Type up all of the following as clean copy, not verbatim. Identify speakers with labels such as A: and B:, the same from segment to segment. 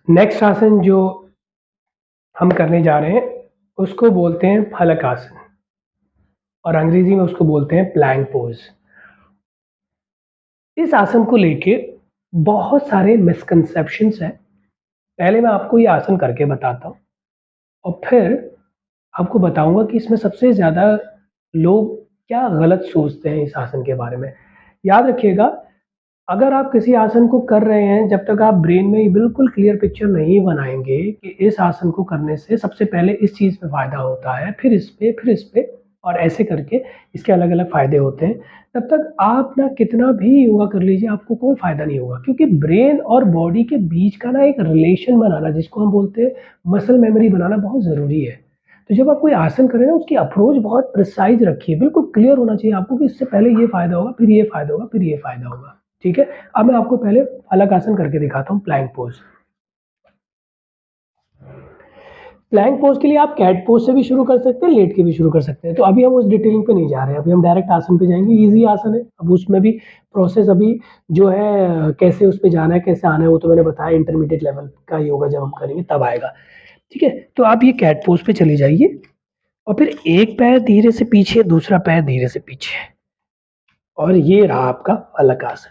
A: Next आसन जो हम करने जा रहे हैं उसको बोलते हैं फलक आसन और अंग्रेजी में उसको बोलते हैं प्लैंक पोज। इस आसन को लेके बहुत सारे मिसकंसेप्शंस हैं। पहले मैं आपको ये आसन करके बताता हूँ और फिर आपको बताऊंगा कि इसमें सबसे ज़्यादा लोग क्या गलत सोचते हैं इस आसन के बारे में। याद रखिएगा, अगर आप किसी आसन को कर रहे हैं, जब तक आप ब्रेन में ये बिल्कुल क्लियर पिक्चर नहीं बनाएँगे कि इस आसन को करने से सबसे पहले इस चीज़ में फ़ायदा होता है, फिर इस पे और ऐसे करके इसके अलग-अलग फ़ायदे होते हैं, तब तक आप ना कितना भी योगा कर लीजिए, आपको कोई फ़ायदा नहीं होगा। क्योंकि ब्रेन और बॉडी के बीच का ना एक रिलेशन बनाना, जिसको हम बोलते हैं मसल मेमोरी बनाना, बहुत ज़रूरी है। तो जब आप कोई आसन करें ना, उसकी अप्रोच बहुत प्रिसाइज़ रखिए, बिल्कुल क्लियर होना चाहिए आपको कि इससे पहले ये फ़ायदा होगा, फिर ये फ़ायदा होगा, फिर ये फ़ायदा होगा। ठीक है? अब मैं आपको पहले फलक आसन करके दिखाता हूँ, प्लैंक पोज़। प्लैंक पोज़ के लिए आप कैट पोज़ से भी शुरू कर सकते हैं, लेट के भी शुरू कर सकते हैं। तो अभी हम उस डिटेलिंग पे नहीं जा रहे हैं, अभी हम डायरेक्ट आसन पे जाएँगे, ईज़ी आसन है। अब उसमें भी प्रोसेस अभी जो है कैसे उस पे जाना है, कैसे आना है, वो तो मैंने बताया। इंटरमीडिएट लेवल का योगा जब हम करेंगे तब आएगा। ठीक है? तो आप ये कैट पोज़ पे चले जाइए और फिर एक पैर धीरे से पीछे, दूसरा पैर धीरे से पीछे और ये रहा आपका फलक आसन।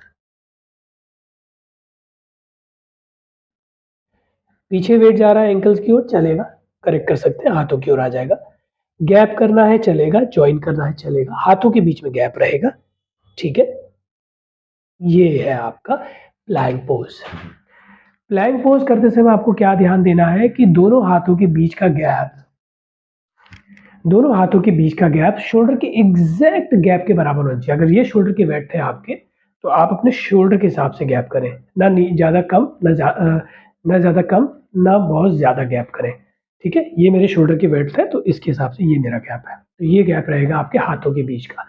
A: पीछे वेट जा रहा है एंकल्स की ओर, चलेगा, करेक्ट कर सकते हैं, हाथों की ओर आ जाएगा। गैप करना है चलेगा, जॉइन करना है चलेगा, हाथों के बीच में गैप रहेगा। ठीक है? ये है आपका प्लैंक पोज़। प्लैंक पोज़ करते समय आपको क्या ध्यान देना है कि दोनों हाथों के बीच का गैप शोल्डर के एग्ज़ैक्ट गैप के बराबर होना चाहिए। अगर ये शोल्डर की विड्थ है आपके, तो आप अपने शोल्डर के हिसाब से गैप करें। ज़्यादा कम, ना ज़्यादा कम, ना बहुत ज़्यादा गैप करें। ठीक है? ये मेरे शोल्डर की विड्थ है, तो इसके हिसाब से ये मेरा गैप है। तो ये गैप रहेगा आपके हाथों के बीच का।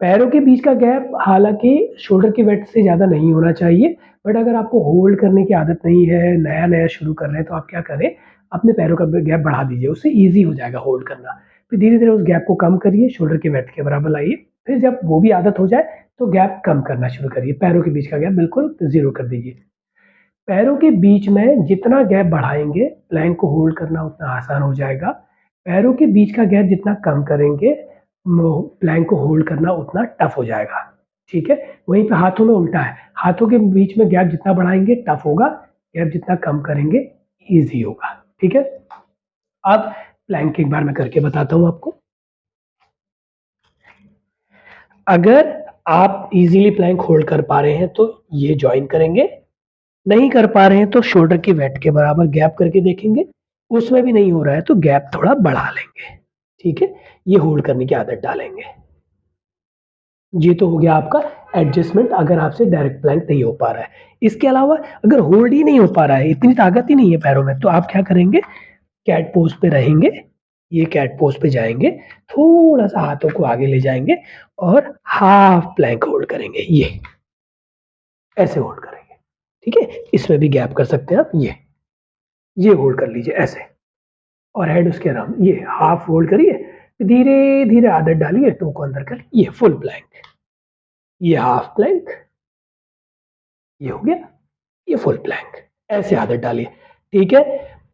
A: पैरों के बीच का गैप हालाँकि शोल्डर की विड्थ से ज़्यादा नहीं होना चाहिए, बट अगर आपको होल्ड करने की आदत नहीं है, नया-नया शुरू कर रहे हैं, तो आप क्या करें, अपने पैरों का गैप बढ़ा दीजिए, उससे ईज़ी हो जाएगा होल्ड करना। फिर धीरे-धीरे उस गैप को कम करिए, शोल्डर की विड्थ के बराबर लाइए। फिर जब वो भी आदत हो जाए, तो गैप कम करना शुरू करिए। पैरों के बीच का गैप बिल्कुल 0 कर दीजिए। पैरों के बीच में जितना गैप बढ़ाएँगे, प्लैंक को होल्ड करना उतना आसान हो जाएगा। पैरों के बीच का गैप जितना कम करेंगे, प्लैंक को होल्ड करना उतना टफ हो जाएगा। ठीक है? वहीं पे हाथों में उल्टा है। हाथों के बीच में गैप जितना बढ़ाएँगे टफ होगा, गैप जितना कम करेंगे ईज़ी होगा। ठीक है? अब प्लैंक एक बार मैं करके बताता हूँ आपको। अगर आप ईज़िली प्लैंक होल्ड कर पा रहे हैं तो ये जॉइन करेंगे, नहीं कर पा रहे हैं तो शोल्डर की वेट के बराबर गैप करके देखेंगे, उसमें भी नहीं हो रहा है तो गैप थोड़ा बढ़ा लेंगे। ठीक है? ये होल्ड करने की आदत डालेंगे। ये तो हो गया आपका एडजस्टमेंट, अगर आपसे डायरेक्ट प्लैंक नहीं हो पा रहा है। इसके अलावा अगर होल्ड ही नहीं हो पा रहा है, इतनी ताकत ही नहीं है पैरों में, तो आप क्या करेंगे, कैट पोज पे रहेंगे। ये कैट पोज पे जाएँगे, थोड़ा-सा हाथों को आगे ले जाएँगे और हाफ प्लैंक होल्ड करेंगे, ये। ऐसे होल्ड करेंगे। ठीक है? इसमें भी गैप कर सकते हैं आप, ये होल्ड कर लीजिए ऐसे और हेड उसके अराउंड, ये हाफ होल्ड करिए, धीरे-धीरे आदत डालिए, टो को अंदर कर, ये फुल प्लैंक, ये हाफ प्लैंक, ये हो गया, ये फुल प्लैंक। ऐसे आदत डालिए। ठीक है?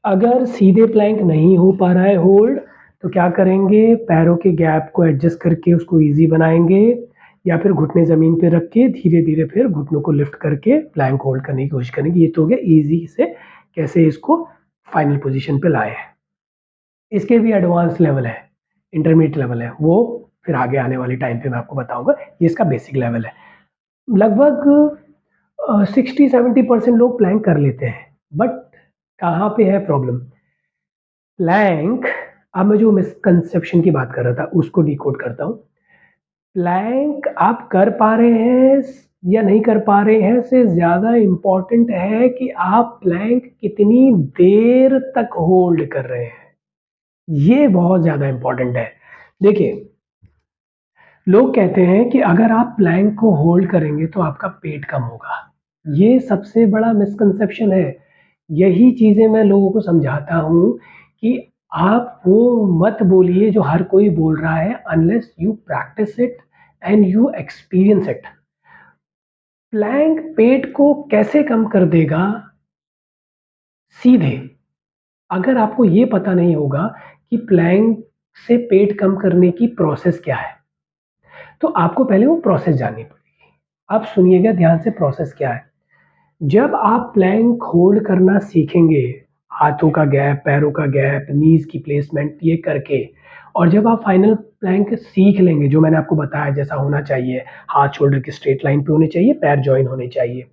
A: अगर सीधे प्लैंक नहीं हो पा रहा है होल्ड, तो क्या करेंगे, पैरों के गैप को एडजस्ट करके उसको ईज़ी बनाएँगे या फिर घुटने ज़मीन पे रख के धीरे-धीरे फिर घुटनों को लिफ्ट करके प्लैंक होल्ड करने की कोशिश करेंगे। ये तो हो गया ईज़ी से कैसे इसको फाइनल पोज़ीशन पे लाएँ। इसके भी एडवांस लेवल है, इंटरमीडिएट लेवल है, वो फिर आगे आने वाले टाइम पे मैं आपको बताऊँगा। ये इसका बेसिक लेवल है। लगभग 60-70% लोग प्लैंक कर लेते हैं, बट कहाँ पे है प्रॉब्लम? प्लैंक, अब मैं जो मिसकंसेप्शन की बात कर रहा था, उसको डिकोड करता हूँ। प्लैंक आप कर पा रहे हैं या नहीं कर पा रहे हैं से ज़्यादा इम्पोर्टेंट है कि आप प्लैंक कितनी देर तक होल्ड कर रहे हैं। ये बहुत ज़्यादा इम्पोर्टेंट है। देखिए, लोग कहते हैं कि अगर आप प्लैंक को होल्ड करेंगे तो आपका पेट कम होगा। ये सबसे बड़ा मिसकंसेप्शन है। यही चीज़ें मैं लोगों को समझाता हूँ कि आप वो मत बोलिए जो हर कोई बोल रहा है, unless you practice it and you experience it. Plank पेट को कैसे कम कर देगा, सीधे। अगर आपको ये पता नहीं होगा कि प्लैंक से पेट कम करने की प्रोसेस क्या है, तो आपको पहले वो प्रोसेस जाननी पड़ेगी। आप सुनिएगा ध्यान से प्रोसेस क्या है। जब आप प्लैंक होल्ड करना सीखेंगे, हाथों का गैप, पैरों का गैप, नीज़ की प्लेसमेंट ये करके और जब आप फाइनल प्लैंक सीख लेंगे, जो मैंने आपको बताया जैसा होना चाहिए, हाथ शोल्डर की स्ट्रेट लाइन पे होने चाहिए, पैर जॉइन होने चाहिए।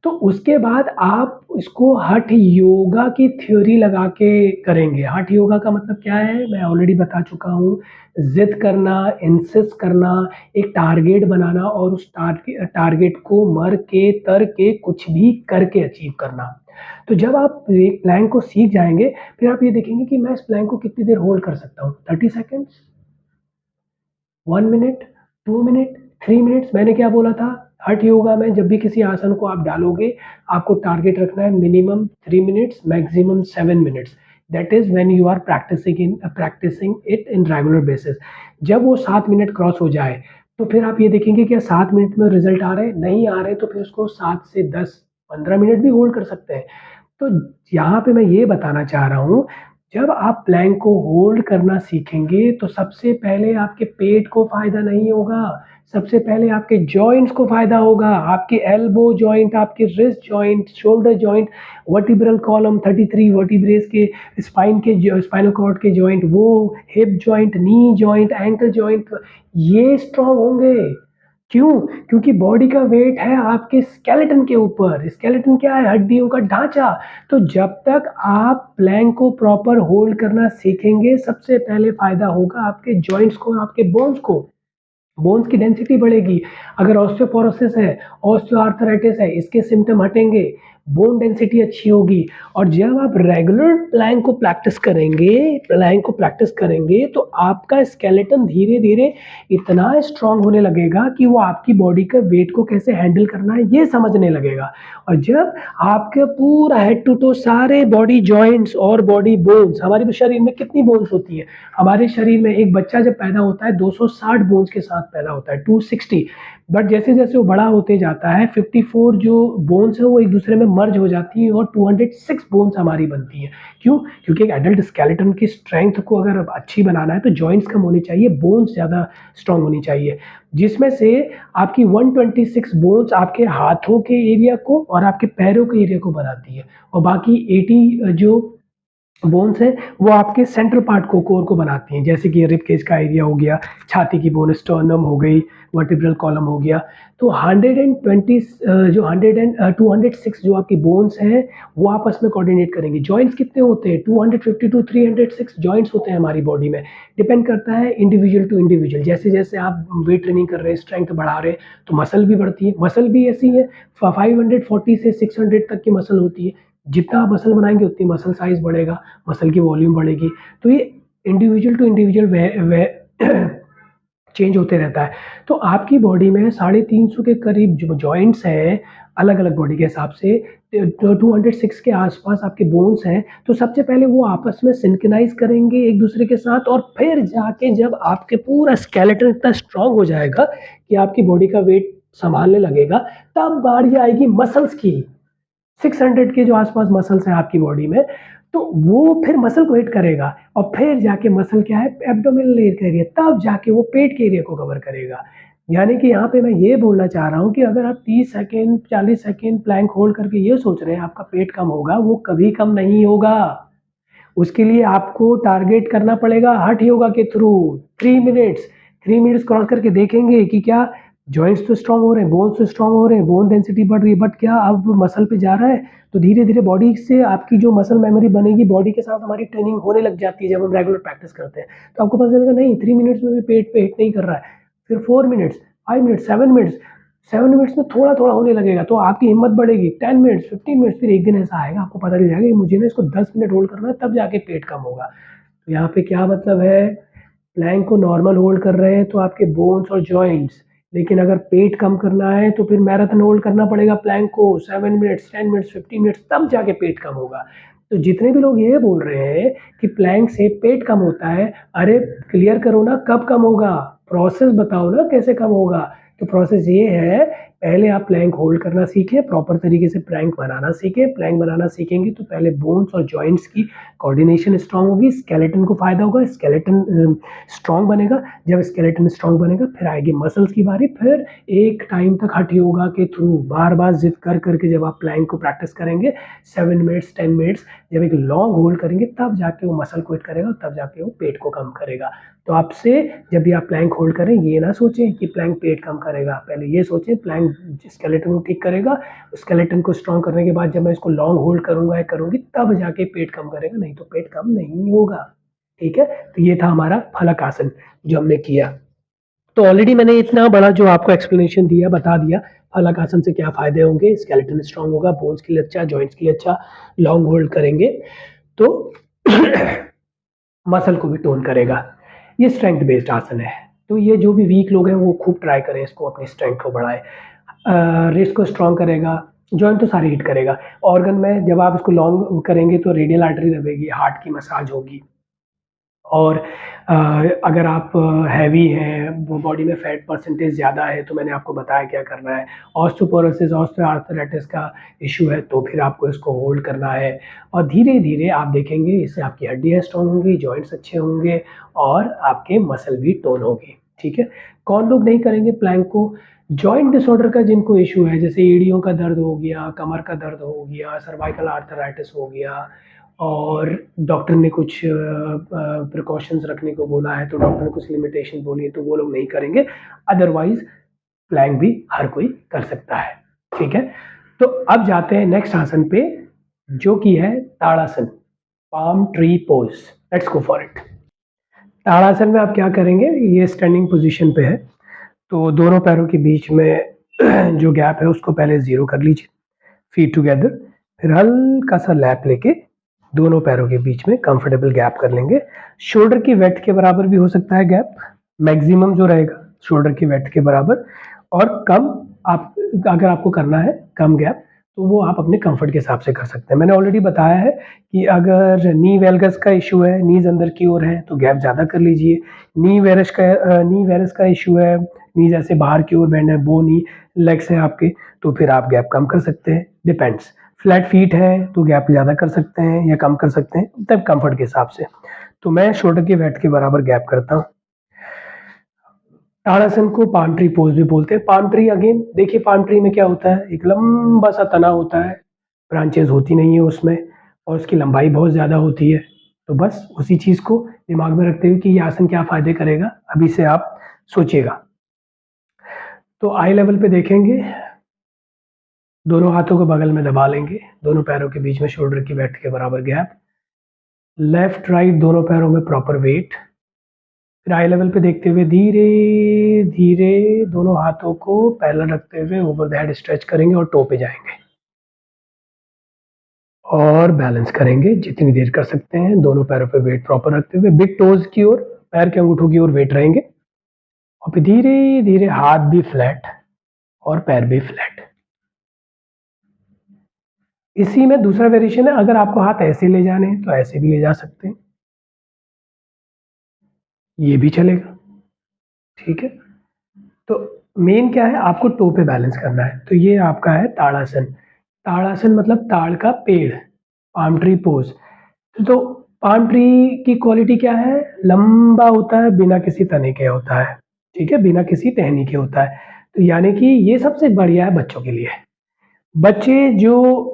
A: तो उसके बाद आप इसको हठ योगा की थ्योरी लगा के करेंगे। हठ योगा का मतलब क्या है? मैं ऑलरेडी बता चुका हूँ। ज़िद करना, इंसिस्ट करना, एक टारगेट बनाना और उस टारगेट को मर के, तर के, कुछ भी करके अचीव करना। तो जब आप एक प्लैंक को सीख जाएँगे, फिर आप ये देखेंगे कि मैं इस प्लैंक को कितनी देर होल्ड कर सकता हूँ। 30 सेकंड्स, 1 मिनट, 2 मिनट, 3 मिनट्स। मैंने क्या बोला था? हठ योगा में जब भी किसी आसन को आप डालोगे, आपको टारगेट रखना है minimum 3 minutes, maximum 7 minutes. That is when you are practising it in regular basis. जब वो 7 मिनट क्रॉस हो जाए, तो फिर आप ये देखेंगे क्या 7 मिनट में रिज़ल्ट आ रहे हैं? नहीं आ रहे, तो फिर उसको 7 से 10, 15 मिनट भी होल्ड कर सकते हैं। तो यहाँ पे मैं ये बताना चाह रहा हूँ, जब आप प्लैंक को होल्ड करना सीखेंगे, तो सबसे पहले आपके पेट को फ़ायदा नहीं होगा, सबसे पहले आपके जॉइंट्स को फ़ायदा होगा। आपके एल्बो जॉइंट, आपके wrist joint, shoulder joint, vertebral column 33 वर्टिब्रेस के स्पाइनल कॉर्ड के जॉइंट, वो hip joint, knee joint, ankle joint, ये स्ट्रॉन्ग होंगे। क्यों? क्योंकि बॉडी का वेट है आपके स्केलेटन के ऊपर। स्केलेटन क्या है? हड्डियों का ढाँचा। तो जब तक आप प्लैंक को प्रॉपर होल्ड करना सीखेंगे, सबसे पहले फ़ायदा होगा आपके जॉइंट्स को और आपके बोन्स को। बोन्स की डेंसिटी बढ़ेगी। अगर ऑस्टियोपोरोसिस है, ऑस्टियोआर्थराइटिस है, इसके सिम्पटम हटेंगे, बोन डेंसिटी अच्छी होगी। और जब आप रेगुलर प्लैंक को प्रैक्टिस करेंगे, तो आपका स्केलेटन धीरे-धीरे इतना स्ट्रॉन्ग होने लगेगा कि वो आपकी बॉडी के वेट को कैसे हैंडल करना है, ये समझने लगेगा। और जब आपके पूरा हेड टू टो सारे बॉडी जॉइंट्स और बॉडी बोन्स, हमारे शरीर में कितनी बोन्स होती है? हमारे शरीर में एक बच्चा जब पैदा होता है 260 बोन्स के साथ पैदा होता है, 260। बट जैसे-जैसे वो बड़ा होते जाता है 54 जो बोन्स हैं वो एक दूसरे में मर्ज हो जाती हैं और 206 बोन्स हमारी बनती हैं। क्यों? क्योंकि एक एडल्ट स्केलेटन की स्ट्रेंथ को अगर अच्छी बनाना है तो जॉइंट्स कम होने चाहिए, बोन्स ज़्यादा स्ट्रॉन्ग होनी चाहिए। जिसमें से आपकी 126 बोन्स आपके हाथों के एरिया को और आपके पैरों के एरिया को बनाती है और बाकी 80 जो बोन्स हैं, वो आपके सेंट्रल पार्ट को, कोर को बनाती हैं, जैसे कि रिब केज का एरिया हो गया, छाती की बोन, स्टर्नम हो गई, वर्टिब्रल कॉलम हो गया। तो 206 जो आपकी बोन्स हैं, वो आपस में कोऑर्डिनेट करेंगी। जॉइंट्स कितने होते हैं? 250 टू 306 जॉइंट्स होते हैं हमारी बॉडी में। डिपेंड करता है इंडिविजुअल टू इंडिविजुअल। जैसे-जैसे आप वेट ट्रेनिंग कर रहे हैं, स्ट्रेंथ बढ़ा रहे हैं, तो मसल भी बढ़ती है। मसल भी ऐसी है, 540 से 600 तक की मसल होती है। जितना आप मसल बनाएँगे उतनी मसल साइज़ बढ़ेगा, मसल की वॉल्यूम बढ़ेगी। तो ये individual to individual way way change होते रहता है। तो आपकी बॉडी में 350 के करीब जो जॉइंट्स हैं, अलग-अलग बॉडी के हिसाब से 206 के आस-पास आपके बोन्स हैं, तो सबसे पहले वो आपस में सिंक्रोनाइज़ करेंगे एक-दूसरे के साथ और फिर जाके जब आपके पूरा स्केलेटन इतना स्ट्रॉन्ग हो जाएगा कि आपकी बॉडी का वेट सँभालने लगेगा, तब बारी आएगी मसल्स की। 600 के जो आस-पास मसल्स हैं आपकी बॉडी में, तो वो फिर मसल को हिट करेगा और फिर जाके मसल क्या है एब्डोमिनल एरिया, तब जाके वो पेट के एरिया को कवर करेगा। यानी कि यहाँ पे मैं ये बोलना चाह रहा हूँ कि अगर आप 30 सेकंड, 40 सेकंड प्लैंक होल्ड करके ये सोच रहे हैं आपका पेट कम होगा, वो कभी कम नहीं होगा। उसके लिए आपको टारगेट करना पड़ेगा हठ योगा के थ्रू 3 मिनट्स। 3 मिनट्स क्रॉस करके देखेंगे कि क्या जॉइंट्स तो स्ट्रॉन्ग हो रहे हैं, बोन्स तो स्ट्रॉन्ग हो रहे हैं, बोन डेंसिटी बढ़ रही है, बट क्या अब मसल पे जा रहा है? तो धीरे-धीरे बॉडी से आपकी जो मसल मेमोरी बनेगी, बॉडी के साथ हमारी ट्रेनिंग होने लग जाती है जब हम रेगुलर प्रैक्टिस करते हैं। तो आपको पता चलेगा नहीं 3 मिनट्स में भी पेट पे हिट नहीं कर रहा है। फिर 4 मिनट्स, 5 मिनट्स, 7 मिनट्स, 7 मिनट्स में थोड़ा-थोड़ा होने लगेगा, तो आपकी हिम्मत बढ़ेगी। 10 मिनट्स, 15 मिनट्स, फिर एक दिन ऐसा आएगा आपको पता चल जाएगा कि मुझे ना इसको 10 मिनट होल्ड करना है तब जाके पेट कम होगा। तो यहाँ पे क्या मतलब है, प्लैंक को नॉर्मल होल्ड कर रहे हैं तो आपके बोन्स और जॉइंट्स, लेकिन अगर पेट कम करना है तो फिर मैराथन होल्ड करना पड़ेगा प्लैंक को 7 मिनट्स, 10 मिनट्स, 15 मिनट्स, तब जाके पेट कम होगा। तो जितने भी लोग ये बोल रहे हैं कि प्लैंक से पेट कम होता है, अरे क्लियर करो ना कब कम होगा? प्रोसेस बताओ ना कैसे कम होगा? तो प्रोसेस ये है, पहले आप प्लैंक होल्ड करना सीखें, प्रॉपर तरीके से प्लैंक बनाना सीखें। प्लैंक बनाना सीखेंगे तो पहले बोन्स और जॉइंट्स की कोऑर्डिनेशन स्ट्रांग होगी, स्केलेटन को फ़ायदा होगा, स्केलेटन स्ट्रांग बनेगा। जब स्केलेटन स्ट्रांग बनेगा फिर आएगी मसल्स की बारी। फिर एक टाइम तक हठ योगा के थ्रू बार-बार ज़िद कर के जब आप प्लैंक को प्रैक्टिस करेंगे 7 मिनट्स, 10 मिनट्स, जब एक लॉन्ग होल्ड करेंगे तब जाके वो मसल क्विट करेगा, तब जाके वो पेट को कम करेगा। तो आपसे जब भी आप प्लैंक होल्ड करें ये ना सोचें कि प्लैंक पेट कम करेगा, पहले ये सोचें प्लैंक स्केलेटन को ठीक करेगा। स्केलेटन को स्ट्रांग करने के बाद जब मैं इसको लॉन्ग होल्ड करूँगा या करूँगी तब जाके पेट कम करेगा, नहीं तो पेट कम नहीं होगा। ठीक है? तो ये था हमारा फलक आसन जो हमने किया। तो ऑलरेडी मैंने इतना बड़ा जो आपको एक्सप्लेनेशन दिया, बता दिया फलक आसन से क्या फ़ायदे होंगे, स्केलेटन स्ट्रांग होगा, बोन्स के लिए अच्छा, जॉइंट्स के लिए अच्छा, लॉन्ग होल्ड करेंगे तो मसल को भी टोन करेगा। ये स्ट्रेंथ बेस्ड आसन है। तो ये जो भी वीक लोग हैं वो खूब ट्राई करें इसको, अपनी स्ट्रेंथ को बढ़ाएँ। रिस्ट को स्ट्रॉन्ग करेगा, जॉइंट तो सारे हिट करेगा। ऑर्गन में जब आप इसको लॉन्ग करेंगे तो रेडियल आर्टरी दबेगी, हार्ट की मसाज होगी। और अगर आप हैवी हैं, वो बॉडी में फैट परसेंटेज ज़्यादा है तो मैंने आपको बताया क्या करना है। ऑस्टियोपोरोसिस, ऑस्टियोआर्थराइटिस का इश्यू है तो फिर आपको इसको होल्ड करना है और धीरे-धीरे आप देखेंगे इससे आपकी हड्डियाँ स्ट्रॉन्ग होंगी, जॉइंट्स अच्छे होंगे और आपके मसल भी टोन होगी, ठीक है? कौन लोग नहीं करेंगे प्लैंक को? जॉइंट डिसऑर्डर का जिनको इश्यू है, जैसे एड़ियों का दर्द हो गया, कमर का दर्द हो गया, सर्वाइकल आर्थराइटिस हो गया और डॉक्टर ने कुछ प्रिकॉशंस रखने को बोला है, तो डॉक्टर ने कुछ लिमिटेशन बोली है, तो वो लोग नहीं करेंगे। अदरवाइज़ प्लैंक भी हर कोई कर सकता है, ठीक है? तो अब जाते हैं नेक्स्ट आसन पे, जो कि है Tadasana, palm tree pose. Let's go for it. Tadasana में आप क्या करेंगे, ये स्टैंडिंग पोज़ीशन पे है, तो दोनों पैरों के बीच में जो गैप है उसको पहले 0 कर लीजिए, फीट टुगेदर। फिर हल्का-सा लैप लेके दोनों पैरों के बीच में कंफर्टेबल गैप कर लेंगे। शोल्डर की विड्थ के बराबर भी हो सकता है गैप, मैक्सिमम जो रहेगा शोल्डर की विड्थ के बराबर और कम आप अगर आपको करना है कम गैप तो वो आप अपने कंफर्ट के हिसाब से कर सकते हैं। मैंने ऑलरेडी बताया है कि अगर नी वेल्गस का इश्यू है, नीज़ अंदर की ओर है तो गैप ज़्यादा कर लीजिए। नी वेरस का इश्यू है, नीज़ ऐसे बाहर की ओर बेंड है, बो नी लेग्स हैं आपके, तो फिर आप गैप कम कर सकते हैं, डिपेंड्स। फ्लैट फीट है तो गैप ज़्यादा कर सकते हैं या कम कर सकते हैं, तब कंफर्ट के हिसाब से। तो मैं शोल्डर की विड्थ के बराबर गैप करता हूँ। ताड़ासन को पाम ट्री पोज़ भी बोलते हैं। पाम ट्री अगेन देखिए पाम ट्री में क्या होता है, एक लंबा सा तना होता है, ब्रांचेज़ होती नहीं है उसमें और उसकी लंबाई बहुत ज़्यादा होती है। तो बस उसी चीज़ को दिमाग में रखते हुए कि ये आसन क्या फ़ायदे करेगा, अभी से आप सोचिएगा। तो आई लेवल पे देखेंगे, दोनों हाथों को बगल में दबा लेंगे, दोनों पैरों के बीच में शोल्डर की विड्थ के बराबर गैप, लेफ्ट राइट दोनों पैरों में प्रॉपर वेट। फिर आई लेवल पे देखते हुए धीरे-धीरे दोनों हाथों को पैरेलल रखते हुए ओवर द हेड स्ट्रेच करेंगे और टो पे जाएँगे। और बैलेंस करेंगे जितनी देर कर सकते हैं, दोनों पैरों पे वेट प्रॉपर रखते हुए बिग टोज़ की ओर, पैर के अंगूठों की ओर वेट रहेंगे और फिर धीरे-धीरे हाथ भी फ्लैट और पैर भी फ्लैट। इसी में दूसरा वेरिएशन है, अगर आपको हाथ ऐसे ले जाने हैं, तो ऐसे भी ले जा सकते हैं। ये भी चलेगा, ठीक है? तो मेन क्या है, आपको टो पे बैलेंस करना है। तो ये आपका है ताड़ासन। ताड़ासन मतलब ताड़ का पेड़, पाम ट्री पोज़। तो पाम ट्री की क्वालिटी क्या है? लंबा होता है, बिना किसी तने के होता है, ठीक है? बिना किसी टहनी के होता है। तो यानी कि ये सबसे बढ़िया है बच्चों के लिए। बच्चे जो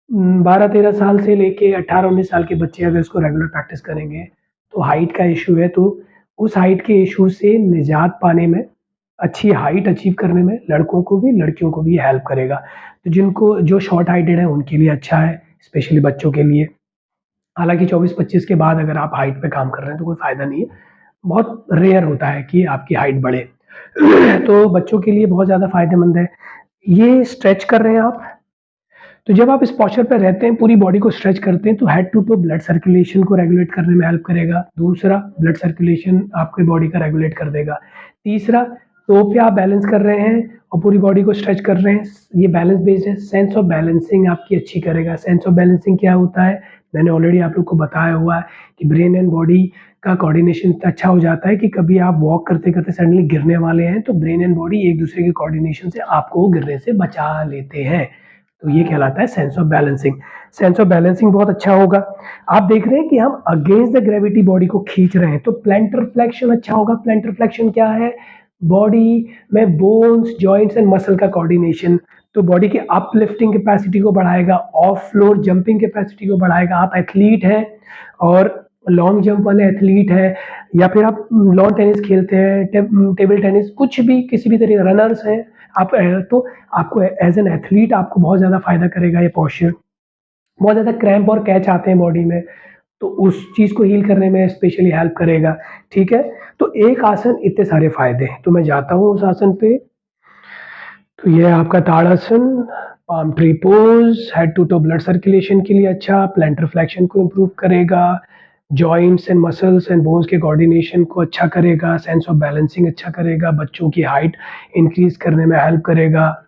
A: 12-13 साल से लेके 18-19 साल के बच्चे अगर इसको रेगुलर प्रैक्टिस करेंगे, तो हाइट का इश्यू है तो उस हाइट के इश्यू से निजात पाने में, अच्छी हाइट अचीव करने में लड़कों को भी, लड़कियों को भी हेल्प करेगा। तो जिनको जो शॉर्ट हाइटेड है उनके लिए अच्छा है, स्पेशली बच्चों के लिए। हालाँकि 24-25 के बाद अगर आप हाइट पे काम कर रहे हैं तो कोई फ़ायदा नहीं है। बहुत रेयर होता है कि आपकी हाइट बढ़े। तो बच्चों के लिए बहुत ज़्यादा फ़ायदेमंद है। ये स्ट्रेच कर रहे हैं आप, तो जब आप इस पोस्चर पे रहते हैं, पूरी बॉडी को स्ट्रेच करते हैं, तो head to toe blood circulation को रेगुलेट करने में हेल्प करेगा। दूसरा, ब्लड सर्कुलेशन आपकी बॉडी का रेगुलेट कर देगा। तीसरा, टो पे आप बैलेंस कर रहे हैं और पूरी बॉडी को स्ट्रेच कर रहे हैं, ये बैलेंस बेस्ड है। सेंस ऑफ बैलेंसिंग आपकी अच्छी करेगा। सेंस ऑफ बैलेंसिंग क्या होता है? मैंने ऑलरेडी आप लोग को बताया हुआ है कि ब्रेन एंड बॉडी का कोऑर्डिनेशन इतना अच्छा हो जाता है कि कभी आप वॉक करते-करते सडनली गिरने वाले हैं, तो ब्रेन एंड बॉडी एक-दूसरे के कोऑर्डिनेशन से आपको गिरने से बचा लेते हैं। तो ये कहलाता है sense of balancing. Sense of balancing बहुत अच्छा होगा। आप देख रहे हैं कि हम अगेंस्ट द ग्रेविटी बॉडी को खींच रहे हैं, तो प्लैंटर फ्लेक्शन अच्छा होगा। प्लैंटर फ्लेक्शन क्या है? बॉडी में बोन्स, जॉइंट्स एंड मसल का कोऑर्डिनेशन, तो बॉडी की अपलिफ्टिंग कैपेसिटी को बढ़ाएगा, ऑफ फ्लोर जंपिंग कैपेसिटी को बढ़ाएगा। आप एथलीट हैं और लॉन्ग जंप वाले एथलीट हैं, या फिर आप लॉन टेनिस खेलते हैं, टेबल टेनिस, कुछ भी किसी भी तरह रनर्स हैं आप, तो आपको एज एन एथलीट आपको बहुत ज़्यादा फायदा करेगा ये पॉस्चर। बहुत ज़्यादा क्रैम्प और कैच आते हैं बॉडी में, तो उस चीज़ को हील करने में स्पेशली हेल्प करेगा। ठीक है, तो एक आसन इतने सारे फायदे हैं। तो मैं जाता हूँ उस आसन पे। तो ये है आपका Tadasana, palm tree pose, head to toe blood circulation के लिए अच्छा, प्लैंटर फ्लेक्शन को इम्प्रूव करेगा, joints and muscles and bones के कोऑर्डिनेशन को अच्छा करेगा, सेंस ऑफ बैलेंसिंग अच्छा करेगा, बच्चों की हाइट इंक्रीज करने में हेल्प करेगा।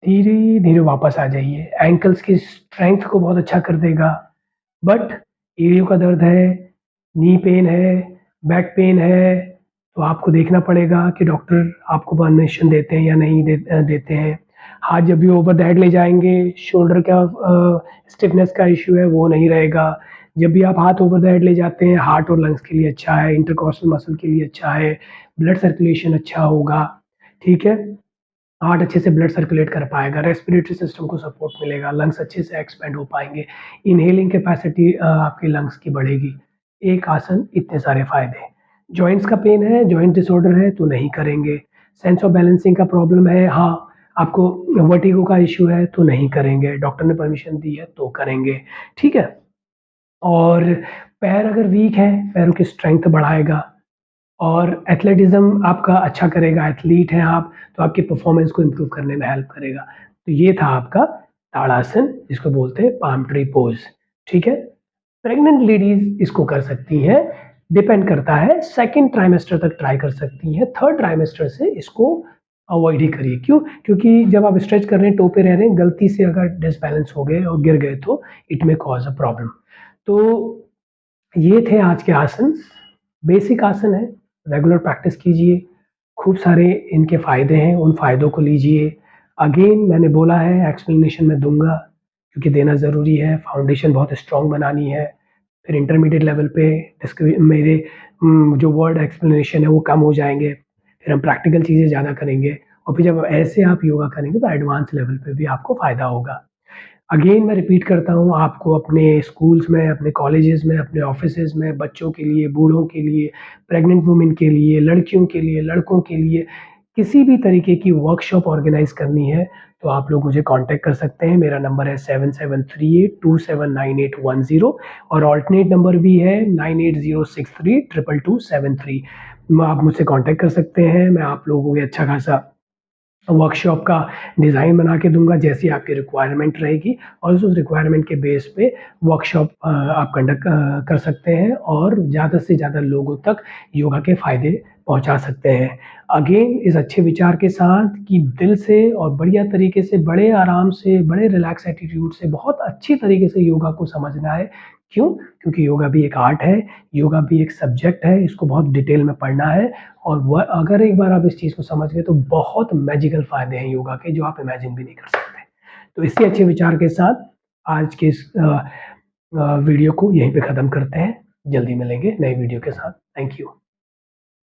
A: धीरे धीरे वापस आ जाइए, एंकल्स की स्ट्रेंथ को बहुत अच्छा कर देगा। बट एड़ियों का दर्द है, नी पेन है, बैक पेन है, तो आपको देखना पड़ेगा कि डॉक्टर आपको परमिशन देते हैं या नहीं देते हैं। हाथ जब भी ओवर द हेड ले जाएँगे, शोल्डर का स्टिफनेस का इश्यू है वो नहीं रहेगा। जब भी आप हाथ ओवर द हेड ले जाते हैं, हार्ट और लंग्स के लिए अच्छा है, इंटरकॉस्टल मसल के लिए अच्छा है, ब्लड सर्कुलेशन अच्छा होगा, ठीक है? हार्ट अच्छे से ब्लड सर्कुलेट कर पाएगा, रेस्पिरेटरी सिस्टम को सपोर्ट मिलेगा, लंग्स अच्छे से एक्सपैंड हो पाएँगे, इन्हेलिंग कैपेसिटी आपके लंग्स की बढ़ेगी। एक आसन इतने सारे फ़ायदे हैं। जॉइंट्स का पेन है, जॉइंट डिसऑर्डर है तो नहीं करेंगे। सेंस ऑफ बैलेंसिंग का प्रॉब्लम है, हाँ, आपको वर्टिगो का इश्यू है तो नहीं करेंगे, डॉक्टर ने परमिशन दी है तो करेंगे, ठीक है? और पैर अगर वीक है, पैरों की स्ट्रेंथ बढ़ाएगा। और एथलेटिज़्म आपका अच्छा करेगा, एथलीट हैं आप, तो आपकी परफ़ॉर्मेंस को इम्प्रूव करने में हेल्प करेगा। तो ये था आपका ताड़ासन, जिसको बोलते हैं पाम ट्री पोज़, ठीक है? प्रेग्नेंट लेडीज़ इसको कर सकती हैं, डिपेंड करता है, सेकंड ट्राइमेस्टर तक ट्राई कर सकती हैं, थर्ड ट्राइमेस्टर से इसको अवॉइड ही करिए। क्यों? क्योंकि जब आप स्ट्रेच कर रहे हैं, टो पे रह रहे हैं, गलती से अगर डिसबैलेंस हो गए और गिर गए तो it may cause a problem. तो ये थे आज के आसन, बेसिक आसन है, रेगुलर प्रैक्टिस कीजिए, खूब सारे इनके फ़ायदे हैं, उन फ़ायदों को लीजिए। अगेन मैंने बोला है, एक्सप्लेनेशन मैं दूँगा क्योंकि देना ज़रूरी है, फाउंडेशन बहुत स्ट्रॉन्ग बनानी है, फिर इंटरमीडिएट लेवल पे मेरे जो वर्ड एक्सप्लेनेशन है वो कम हो जाएँगे, फिर हम प्रैक्टिकल चीज़ें ज़्यादा करेंगे और फिर जब ऐसे आप योगा करेंगे तो एडवांस लेवल पे भी आपको फ़ायदा होगा। अगेन मैं रिपीट करता हूँ, आपको अपने स्कूल्स में, अपने कॉलेजेस में, अपने ऑफ़िसेज़ में, बच्चों के लिए, बूढ़ों के लिए, प्रेग्नेंट वुमेन के लिए, लड़कियों के लिए, लड़कों के लिए, किसी भी तरीके की वर्कशॉप ऑर्गेनाइज़ करनी है, तो आप लोग मुझे कॉन्टैक्ट कर सकते हैं। मेरा नंबर है 7738279810 और अल्टरनेट नंबर भी है 9806322273। आप मुझसे कॉन्टैक्ट कर सकते हैं, मैं आप लोगों को ये अच्छा खासा वर्कशॉप का डिज़ाइन बना के दूँगा जैसी आपकी रिक्वायरमेंट रहेगी और उस रिक्वायरमेंट के बेस पे वर्कशॉप आप कंडक्ट कर सकते हैं और ज़्यादा से ज़्यादा लोगों तक योगा के फ़ायदे पहुँचा सकते हैं। अगेन इस अच्छे विचार के साथ कि दिल से और बढ़िया तरीके से, बड़े आराम से, बड़े रिलैक्स एटीट्यूड से, बहुत अच्छी तरीके से योगा को समझना है। क्यों? क्योंकि योगा भी एक आर्ट है, योगा भी एक सब्जेक्ट है, इसको बहुत डिटेल में पढ़ना है और वह अगर एक बार आप इस चीज़ को समझ गए तो बहुत मैजिकल फ़ायदे हैं योगा के जो आप इमेजिन भी नहीं कर सकते। तो इसी अच्छे विचार के साथ आज के इस वीडियो को यहीं पे ख़त्म करते हैं। जल्दी मिलेंगे नए वीडियो के साथ। Thank you.